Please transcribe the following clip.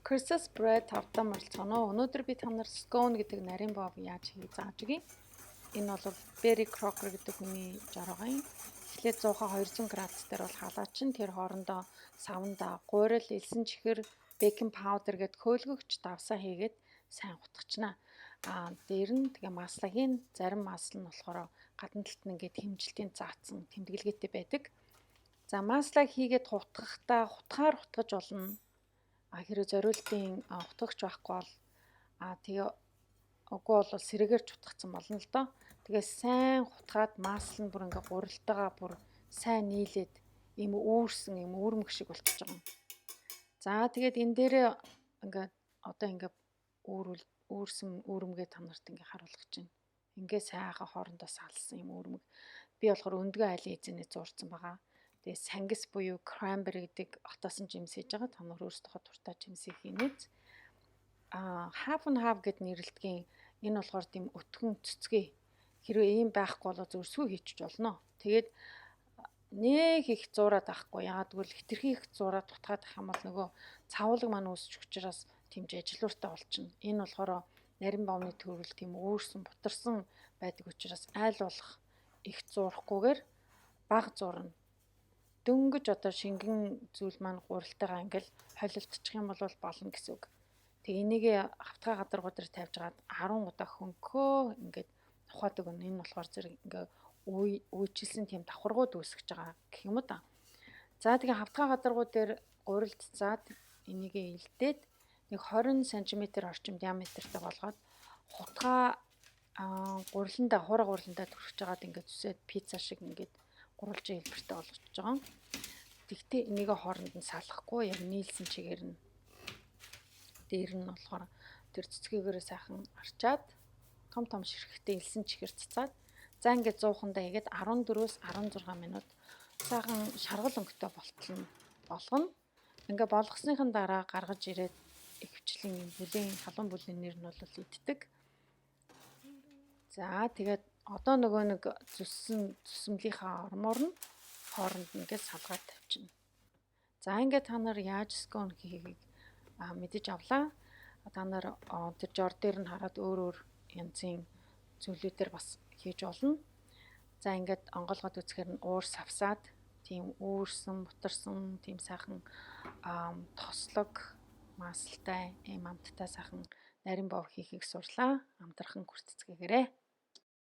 Chris's Bread тавтан морилцгоно. Өнөөдөр би та нар scone гэдэг нарийн бов яаж хийх зааж өгье. Энэ бол Barry Crocker гэдэг хүний жаргал. Эхлээд 100-200 градус дээр бол халаачин тэр хоорондоо савнда гуйрал, элсэн чихэр, бейкинг паудер гэд хөөлгөгч давсаа хийгээд сайн хутгачна. Дээр нь тэгээ маслагийн зарим масл нь болохоор гадна талд нь ингээд хэмжилтийн заацсан тэмдэглэгээтэй байдаг. За маслаг хийгээд хутгахтаа хутгаар хутгаж болно. Хэрэв зориултын хутгагч байхгүй бол тэгээ үгүй бол сэрэгэрч хутгацсан болно л доо. Тэгээ сайн хутгаад масл нь бүр ингээ гурилтайгаа бүр сайн нийлээд ийм үүрсэн ийм үүрмэг шиг болчихж байгаа юм. За тэгээд энэ дээрээ ингээ одоо ингээ үүрсэн үүрмгээ та нарт ингээ харуулж байна. Ингээ сайхан хоорондоо салсан ийм үүрмэг. Би болохоор өндгөө айлын эзэнээ зурцсан байгаа. Тэгээ сангис буюу cranberry гэдэг отоосон жимс хийж байгаа. Та нар өөрсдөө дуртай жимсийг хийнэ. Half and half гэд нэрлэдгийн энэ болохоор тийм өтгөн цэцгээ. Хэрвээ ийм байхгүй бол зөв сүү хийчих болно. Тэгээд нэг их зуураад авахгүй. Яагаад гэвэл хитрхи их зуураад тутгаад ах юм бол нөгөө цавуулга маань үүсч учраас тийм жижиглууртай болчихно. Энэ болохоор нарийн бовны төрөл тийм өөрсөн бутарсан байдаг учраас айл болох их зуурахгүйгээр бага зуурна. Дөнгөж одоо шингэн зүйл маань гурилтайгаа ингээл холилдчих юм бол болно гэсэн үг. Тэг энийг хавтгай гадаргуу дээр тавьж гаад 10 удаа хөнгөө ингээд ухаадаг нь энэ болохоор зэрэг ингээ үйчилсэн тийм давхаргууд үүсгэж байгаа гэх юм уу та. За тэгээ хавтгай гадаргуу дээр гурилдцаад энийг илдээд нэг 20 см орчим диаметртэй болгоод хутгаа гуриландаа хураа гуриландаа түрхэж жагаад ингээд зүсээд пицца шиг ингээд гурвалжин хэлбэртэй болгож байгаа. Тэгтээ энийг хооронд нь салахгүй яг нийлсэн чигээр нь дээр нь болохоор тэр цэцгийгээрээ сайхан арчаад том ширхэгтэй элсэн чихэр цацаад за ингээд 100-ндаа хийгээд 14-өөс 16 минут сайхан шаргал өнгөтэй болтолно болгоно. Ингээд болгосныхан дараа гаргаж ирээд ихэвчлэн бүлийн халуун бүлийн нэр нь бол иддэг. За тэгээд одоо нөгөө нэг зүсмлийнхаа ормоор нь хооронд ингээд салгаад тавьчихна. За ингээд та нар яаж scone хийхийг мэдэж авлаа. Та нар тэр жор дээр нь хараад өөр янзын зүйлүүдээр бас хийж болно. За ингээд онгойлгоод үзэхээр нь уур савсаад тийм үүрсэн, бутарсан, тийм сайхан тослог, маслтай, амттай сайхан нарийн бов хийхийг сурлаа. Амтархан хүртцгээгээрэй.